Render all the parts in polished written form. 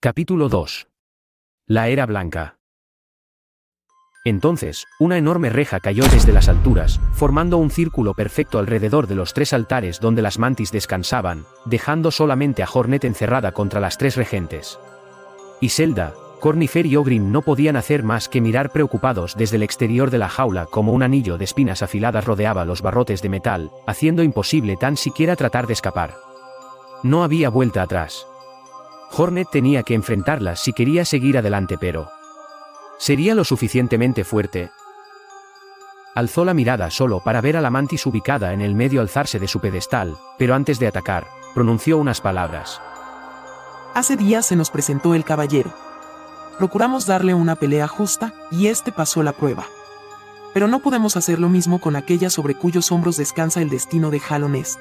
Capítulo 2. La Era Blanca. Entonces, una enorme reja cayó desde las alturas, formando un círculo perfecto alrededor de los tres altares donde las mantis descansaban, dejando solamente a Hornet encerrada contra las tres regentes. Iselda, Cornifer y Ogrin no podían hacer más que mirar preocupados desde el exterior de la jaula como un anillo de espinas afiladas rodeaba los barrotes de metal, haciendo imposible tan siquiera tratar de escapar. No había vuelta atrás. Hornet tenía que enfrentarlas si quería seguir adelante, pero ¿sería lo suficientemente fuerte? Alzó la mirada solo para ver a la mantis ubicada en el medio alzarse de su pedestal, pero antes de atacar, pronunció unas palabras. Hace días se nos presentó el caballero. Procuramos darle una pelea justa, y este pasó la prueba. Pero no podemos hacer lo mismo con aquella sobre cuyos hombros descansa el destino de Halonest.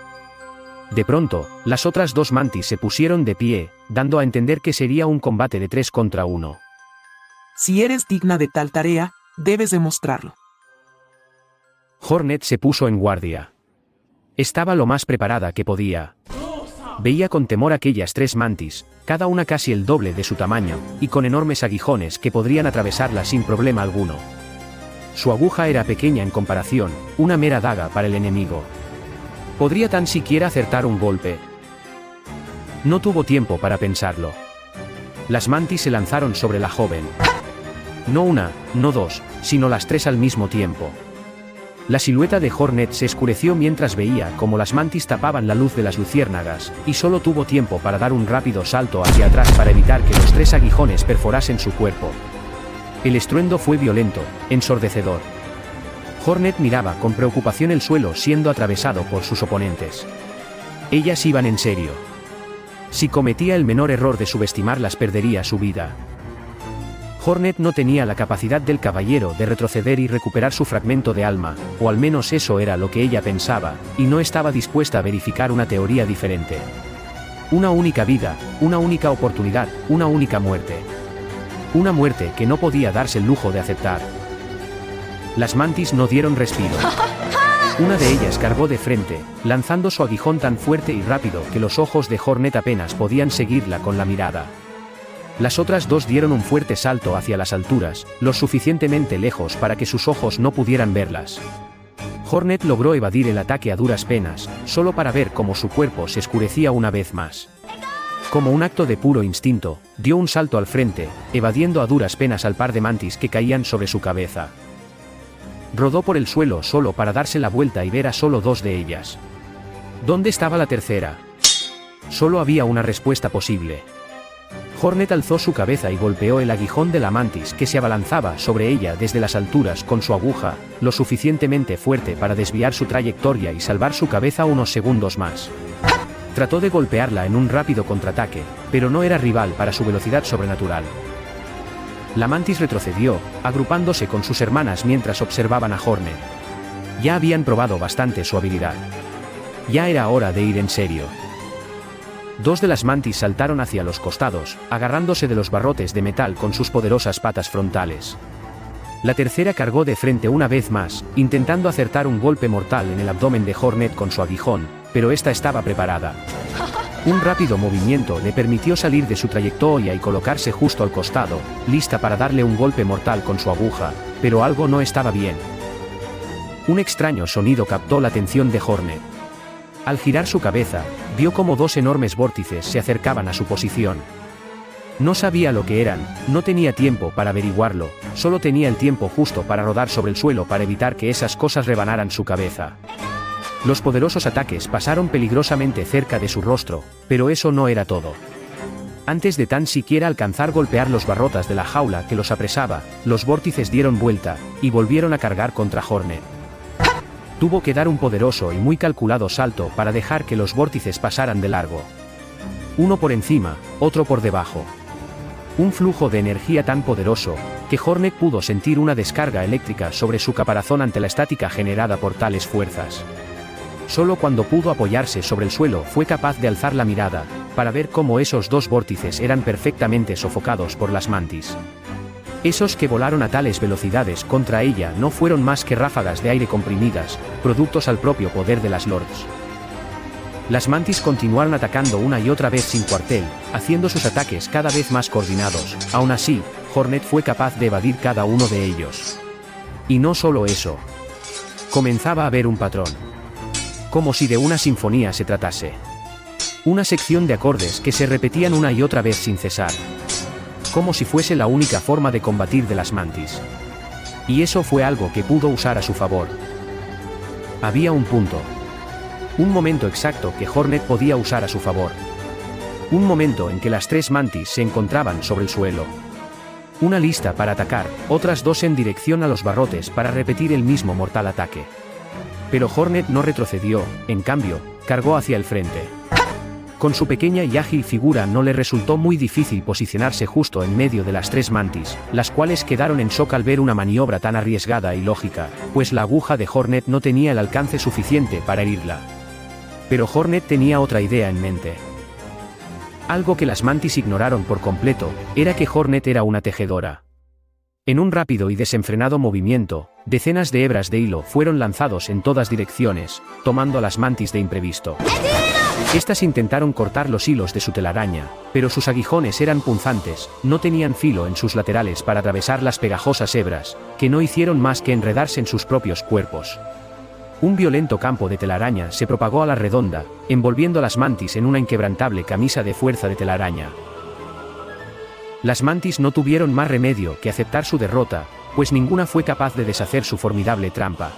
De pronto, las otras dos mantis se pusieron de pie, dando a entender que sería un combate de 3 contra 1. Si eres digna de tal tarea, debes demostrarlo. Hornet se puso en guardia. Estaba lo más preparada que podía. Veía con temor aquellas tres mantis, cada una casi el doble de su tamaño, y con enormes aguijones que podrían atravesarla sin problema alguno. Su aguja era pequeña en comparación, una mera daga para el enemigo. ¿Podría tan siquiera acertar un golpe? No tuvo tiempo para pensarlo. Las mantis se lanzaron sobre la joven. No una, no dos, sino las tres al mismo tiempo. La silueta de Hornet se oscureció mientras veía cómo las mantis tapaban la luz de las luciérnagas, y solo tuvo tiempo para dar un rápido salto hacia atrás para evitar que los tres aguijones perforasen su cuerpo. El estruendo fue violento, ensordecedor. Hornet miraba con preocupación el suelo siendo atravesado por sus oponentes. Ellas iban en serio. Si cometía el menor error de subestimarlas perdería su vida. Hornet no tenía la capacidad del caballero de retroceder y recuperar su fragmento de alma, o al menos eso era lo que ella pensaba, y no estaba dispuesta a verificar una teoría diferente. Una única vida, una única oportunidad, una única muerte. Una muerte que no podía darse el lujo de aceptar. Las mantis no dieron respiro. Una de ellas cargó de frente, lanzando su aguijón tan fuerte y rápido que los ojos de Hornet apenas podían seguirla con la mirada. Las otras dos dieron un fuerte salto hacia las alturas, lo suficientemente lejos para que sus ojos no pudieran verlas. Hornet logró evadir el ataque a duras penas, solo para ver cómo su cuerpo se oscurecía una vez más. Como un acto de puro instinto, dio un salto al frente, evadiendo a duras penas al par de mantis que caían sobre su cabeza. Rodó por el suelo solo para darse la vuelta y ver a solo dos de ellas. ¿Dónde estaba la tercera? Solo había una respuesta posible. Hornet alzó su cabeza y golpeó el aguijón de la mantis que se abalanzaba sobre ella desde las alturas con su aguja, lo suficientemente fuerte para desviar su trayectoria y salvar su cabeza unos segundos más. Trató de golpearla en un rápido contraataque, pero no era rival para su velocidad sobrenatural. La mantis retrocedió, agrupándose con sus hermanas mientras observaban a Hornet. Ya habían probado bastante su habilidad. Ya era hora de ir en serio. Dos de las mantis saltaron hacia los costados, agarrándose de los barrotes de metal con sus poderosas patas frontales. La tercera cargó de frente una vez más, intentando acertar un golpe mortal en el abdomen de Hornet con su aguijón, pero esta estaba preparada. Un rápido movimiento le permitió salir de su trayectoria y colocarse justo al costado, lista para darle un golpe mortal con su aguja, pero algo no estaba bien. Un extraño sonido captó la atención de Hornet. Al girar su cabeza, vio como dos enormes vórtices se acercaban a su posición. No sabía lo que eran, no tenía tiempo para averiguarlo, solo tenía el tiempo justo para rodar sobre el suelo para evitar que esas cosas rebanaran su cabeza. Los poderosos ataques pasaron peligrosamente cerca de su rostro, pero eso no era todo. Antes de tan siquiera alcanzar golpear los barrotes de la jaula que los apresaba, los vórtices dieron vuelta, y volvieron a cargar contra Hornet. Tuvo que dar un poderoso y muy calculado salto para dejar que los vórtices pasaran de largo. Uno por encima, otro por debajo. Un flujo de energía tan poderoso, que Hornet pudo sentir una descarga eléctrica sobre su caparazón ante la estática generada por tales fuerzas. Solo cuando pudo apoyarse sobre el suelo fue capaz de alzar la mirada, para ver cómo esos dos vórtices eran perfectamente sofocados por las mantis. Esos que volaron a tales velocidades contra ella no fueron más que ráfagas de aire comprimidas, productos al propio poder de las Lords. Las mantis continuaron atacando una y otra vez sin cuartel, haciendo sus ataques cada vez más coordinados. Aún así, Hornet fue capaz de evadir cada uno de ellos. Y no solo eso. Comenzaba a haber un patrón. Como si de una sinfonía se tratase. Una sección de acordes que se repetían una y otra vez sin cesar. Como si fuese la única forma de combatir de las mantis. Y eso fue algo que pudo usar a su favor. Había un punto. Un momento exacto que Hornet podía usar a su favor. Un momento en que las tres mantis se encontraban sobre el suelo. Una lista para atacar, otras dos en dirección a los barrotes para repetir el mismo mortal ataque. Pero Hornet no retrocedió, en cambio, cargó hacia el frente. Con su pequeña y ágil figura no le resultó muy difícil posicionarse justo en medio de las tres mantis, las cuales quedaron en shock al ver una maniobra tan arriesgada y lógica, pues la aguja de Hornet no tenía el alcance suficiente para herirla. Pero Hornet tenía otra idea en mente. Algo que las mantis ignoraron por completo, era que Hornet era una tejedora. En un rápido y desenfrenado movimiento, decenas de hebras de hilo fueron lanzados en todas direcciones, tomando a las mantis de imprevisto. Estas intentaron cortar los hilos de su telaraña, pero sus aguijones eran punzantes, no tenían filo en sus laterales para atravesar las pegajosas hebras, que no hicieron más que enredarse en sus propios cuerpos. Un violento campo de telaraña se propagó a la redonda, envolviendo a las mantis en una inquebrantable camisa de fuerza de telaraña. Las mantis no tuvieron más remedio que aceptar su derrota, pues ninguna fue capaz de deshacer su formidable trampa.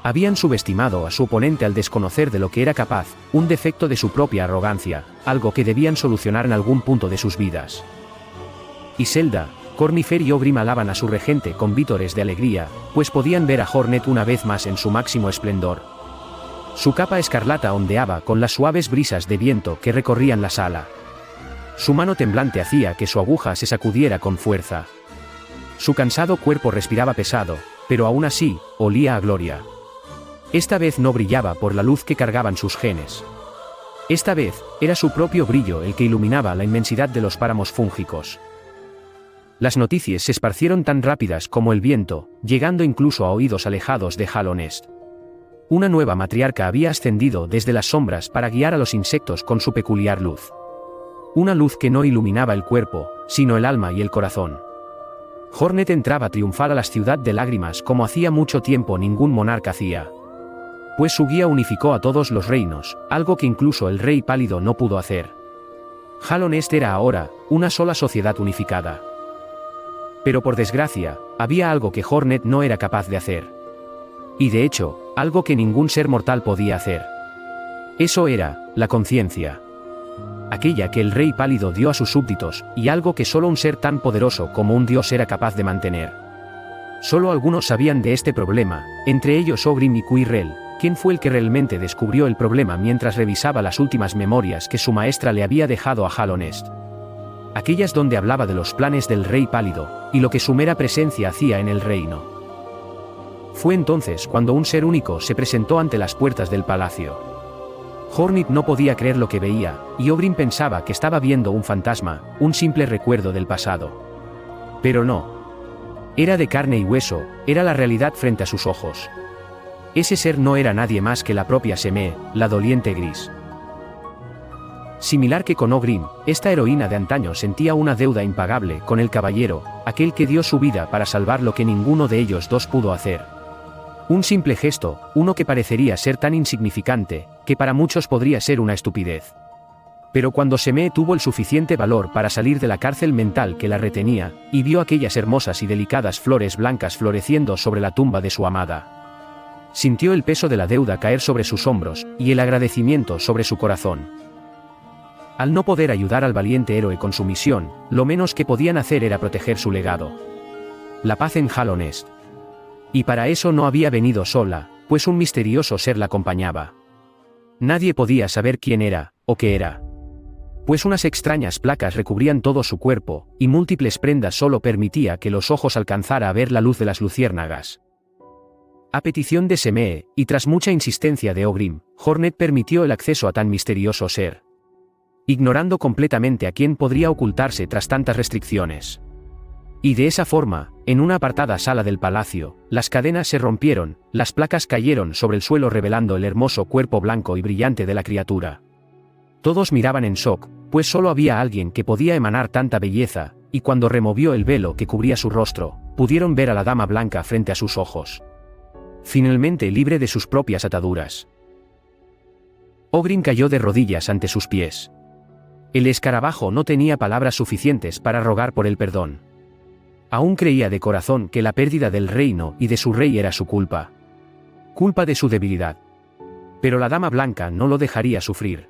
Habían subestimado a su oponente al desconocer de lo que era capaz, un defecto de su propia arrogancia, algo que debían solucionar en algún punto de sus vidas. Iselda, Cornifer y Ogrim alaban a su regente con vítores de alegría, pues podían ver a Hornet una vez más en su máximo esplendor. Su capa escarlata ondeaba con las suaves brisas de viento que recorrían la sala. Su mano temblante hacía que su aguja se sacudiera con fuerza. Su cansado cuerpo respiraba pesado, pero aún así, olía a gloria. Esta vez no brillaba por la luz que cargaban sus genes. Esta vez, era su propio brillo el que iluminaba la inmensidad de los páramos fúngicos. Las noticias se esparcieron tan rápidas como el viento, llegando incluso a oídos alejados de Halonest. Una nueva matriarca había ascendido desde las sombras para guiar a los insectos con su peculiar luz. Una luz que no iluminaba el cuerpo, sino el alma y el corazón. Hornet entraba triunfal a la ciudad de lágrimas como hacía mucho tiempo ningún monarca hacía. Pues su guía unificó a todos los reinos, algo que incluso el rey pálido no pudo hacer. Halonest era ahora, una sola sociedad unificada. Pero por desgracia, había algo que Hornet no era capaz de hacer. Y de hecho, algo que ningún ser mortal podía hacer. Eso era, la conciencia. Aquella que el rey pálido dio a sus súbditos, y algo que solo un ser tan poderoso como un dios era capaz de mantener. Solo algunos sabían de este problema, entre ellos Ogrim y Quirrell, quien fue el que realmente descubrió el problema mientras revisaba las últimas memorias que su maestra le había dejado a Halonest. Aquellas donde hablaba de los planes del rey pálido, y lo que su mera presencia hacía en el reino. Fue entonces cuando un ser único se presentó ante las puertas del palacio. Hornet no podía creer lo que veía, y Ogrim pensaba que estaba viendo un fantasma, un simple recuerdo del pasado. Pero no. Era de carne y hueso, era la realidad frente a sus ojos. Ese ser no era nadie más que la propia Semee, la doliente gris. Similar que con Ogrim, esta heroína de antaño sentía una deuda impagable con el caballero, aquel que dio su vida para salvar lo que ninguno de ellos dos pudo hacer. Un simple gesto, uno que parecería ser tan insignificante, que para muchos podría ser una estupidez. Pero cuando Semee tuvo el suficiente valor para salir de la cárcel mental que la retenía, y vio aquellas hermosas y delicadas flores blancas floreciendo sobre la tumba de su amada, sintió el peso de la deuda caer sobre sus hombros, y el agradecimiento sobre su corazón. Al no poder ayudar al valiente héroe con su misión, lo menos que podían hacer era proteger su legado. La paz en Halonest. Y para eso no había venido sola, pues un misterioso ser la acompañaba. Nadie podía saber quién era, o qué era. Pues unas extrañas placas recubrían todo su cuerpo, y múltiples prendas solo permitía que los ojos alcanzara a ver la luz de las luciérnagas. A petición de Semee, y tras mucha insistencia de Ogrim, Hornet permitió el acceso a tan misterioso ser. Ignorando completamente a quién podría ocultarse tras tantas restricciones. Y de esa forma, en una apartada sala del palacio, las cadenas se rompieron, las placas cayeron sobre el suelo revelando el hermoso cuerpo blanco y brillante de la criatura. Todos miraban en shock, pues solo había alguien que podía emanar tanta belleza, y cuando removió el velo que cubría su rostro, pudieron ver a la dama blanca frente a sus ojos. Finalmente libre de sus propias ataduras. Ogrin cayó de rodillas ante sus pies. El escarabajo no tenía palabras suficientes para rogar por el perdón. Aún creía de corazón que la pérdida del reino y de su rey era su culpa. Culpa de su debilidad. Pero la dama blanca no lo dejaría sufrir.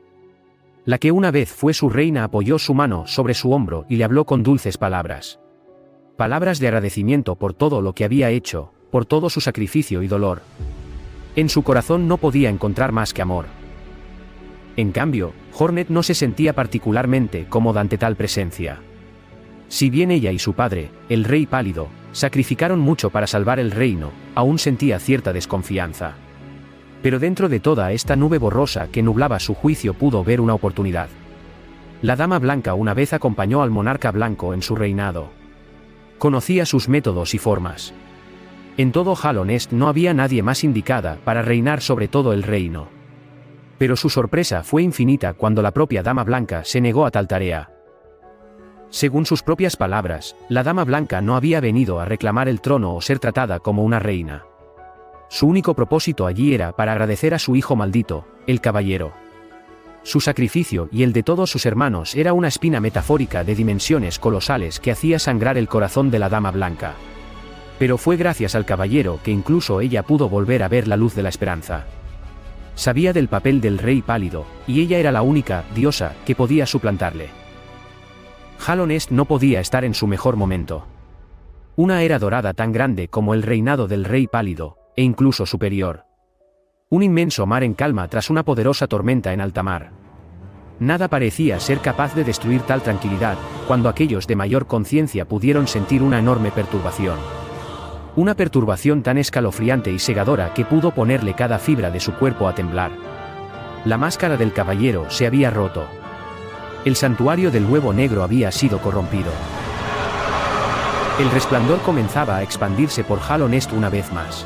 La que una vez fue su reina apoyó su mano sobre su hombro y le habló con dulces palabras. Palabras de agradecimiento por todo lo que había hecho, por todo su sacrificio y dolor. En su corazón no podía encontrar más que amor. En cambio, Hornet no se sentía particularmente cómoda ante tal presencia. Si bien ella y su padre, el Rey Pálido, sacrificaron mucho para salvar el reino, aún sentía cierta desconfianza. Pero dentro de toda esta nube borrosa que nublaba su juicio pudo ver una oportunidad. La Dama Blanca una vez acompañó al monarca blanco en su reinado. Conocía sus métodos y formas. En todo Halonest no había nadie más indicada para reinar sobre todo el reino. Pero su sorpresa fue infinita cuando la propia Dama Blanca se negó a tal tarea. Según sus propias palabras, la Dama Blanca no había venido a reclamar el trono o ser tratada como una reina. Su único propósito allí era para agradecer a su hijo maldito, el caballero. Su sacrificio y el de todos sus hermanos era una espina metafórica de dimensiones colosales que hacía sangrar el corazón de la Dama Blanca. Pero fue gracias al caballero que incluso ella pudo volver a ver la luz de la esperanza. Sabía del papel del Rey Pálido, y ella era la única diosa que podía suplantarle. Halonest no podía estar en su mejor momento. Una era dorada tan grande como el reinado del Rey Pálido, e incluso superior. Un inmenso mar en calma tras una poderosa tormenta en alta mar. Nada parecía ser capaz de destruir tal tranquilidad, cuando aquellos de mayor conciencia pudieron sentir una enorme perturbación. Una perturbación tan escalofriante y segadora que pudo ponerle cada fibra de su cuerpo a temblar. La máscara del caballero se había roto. El santuario del huevo negro había sido corrompido. El resplandor comenzaba a expandirse por Halonest una vez más.